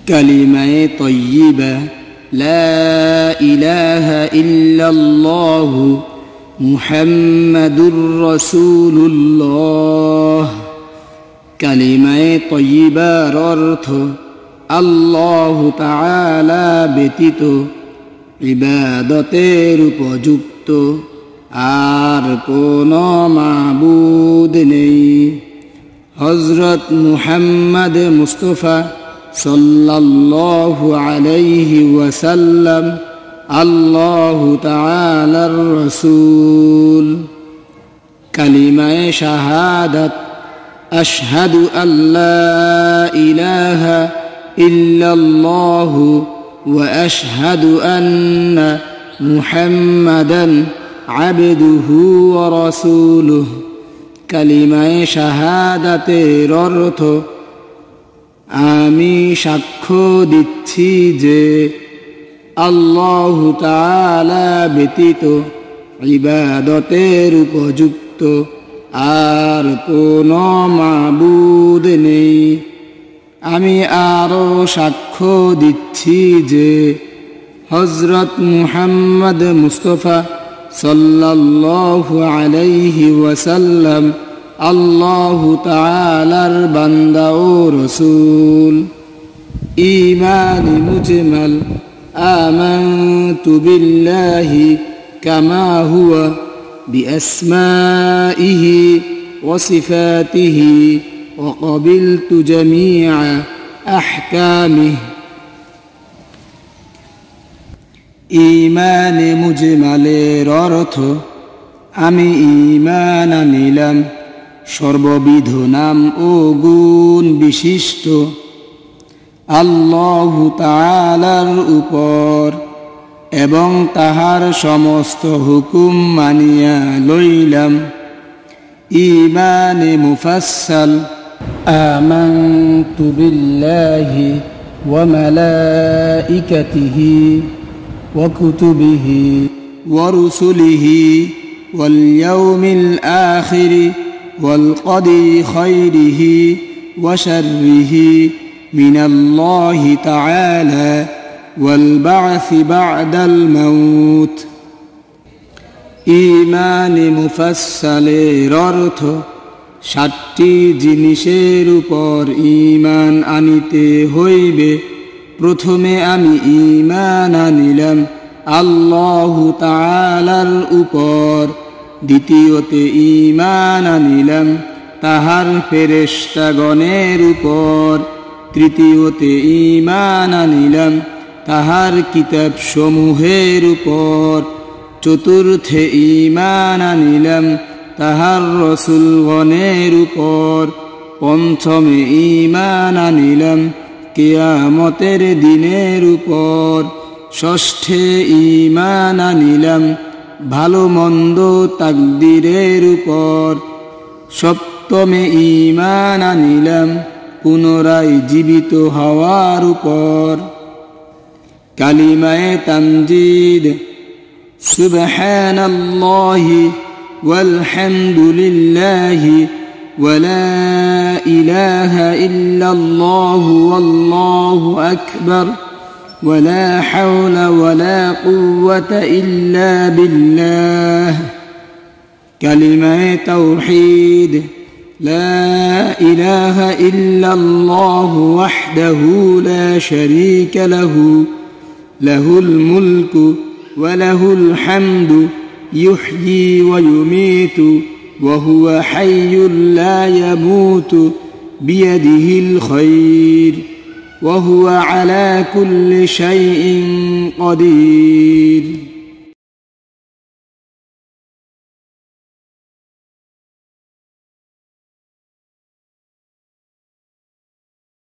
কালিমায়ে তয়্যিবা লা ইলাহা ইল্লাল্লাহু মুহাম্মাদুর রাসূলুল্লাহ। কালিমায়ে তয়্যিবার অর্থ আল্লাহ তাআলা ব্যতীত ইবাদতের উপযুক্ত আর কোনো মাবুদ নেই। হযরত মুহাম্মদ মুস্তাফা সাল্লাল্লাহু আলাইহি ওয়াসাল্লাম আল্লাহ তাআলার রাসূল। কালিমায়ে শাহাদাত আশহাদু আল্লা ইলাহা ইল্লাল্লাহু ওয়া আশহাদু আন্না মুহাম্মাদান আবদুহু ওয়া রাসূলুহু। কালিমায়ে শাহাদাতের অর্থ আমি সাক্ষ্য দিচ্ছি যে আল্লাহ তাআলা ব্যতীত ইবাদতের উপযুক্ত আর কোনো মাবুদ নেই। আমি আরো সাক্ষ্য দিচ্ছি যে হযরত মুহাম্মদ মুস্তাফা সাল্লাল্লাহু আলাইহি ওয়াসাল্লাম আল্লাহ তাআলার বান্দা ও রাসূল। ঈমান মুজমাল আমানতু বিল্লাহি কামা হুয়া বিআসমাইহি ওয়া সিফাতিহি ওয়া ক্বাবিলতু জামিআ আহকামিহি। ঈমানে মুজমালের অর্থ আমি ঈমান আনিলাম সর্ববিধ নাম ও গুণ বিশিষ্ট আল্লাহ তাআলার উপর এবং তাহার সমস্ত হুকুম মানিয়া লইলাম। ঈমানে মুফাসসাল আমানতু বিল্লাহি ওয়া মালাইকাতিহি ওয়া কুতুবিহি ওয়া রুসুলিহি ওয়াল ইয়াউমিল আখিরি ওয়াল কদরি খাইরিহি ওয়া শাররিহি মিনাল্লাহি তাআলা ওয়াল বা'সি বা'দাল মাউত। ঈমানে মুফাসসালের অর্থ 7টি জিনিসের উপর ঈমান আনিতে হইবে। প্রথমে আমি ঈমান আনিলাম আল্লাহ তাআলার উপর, দ্বিতীয়তে ঈমান আনিলাম তাহার ফেরেশতাগণের উপর, তৃতীয়তে ঈমান আনিলাম তাহার কিতাব সমূহের উপর, চতুর্থে ঈমান আনিলাম তাহার রাসূলগণের উপর, পঞ্চমে ঈমান আনিলাম কিয়ামতের দিনের উপর, ষষ্ঠে ঈমান আনিলাম ভালো মন্দ তাকদীরের উপর, সপ্তমে ঈমান আনিলাম পুনরায় জীবিত হওয়ার উপর। কালিমায়ে তামজিদ সুবহানাল্লাহি ওয়াল হামদুলিল্লাহি ওয়া লা ইলাহা ইল্লাল্লাহু ওয়াল্লাহু আকবার ওয়া লা হাওলা ওয়া লা কুওয়াতা ইল্লা বিল্লাহ। কালিমায়ে তাওহীদ লা ইলাহা ইল্লাল্লাহু ওয়াহদাহু লা শারীকা লাহু লাহুল মুলকু ওয়া লাহুল হামদু ইউহয়ী ওয়া ইউমীতু ওয়া হুয়া হাইয়্যুন লা ইয়ামুতু বিয়াদিহিল খায়র ওয়া হুয়া আলা কুল্লি শাইইন কাদির।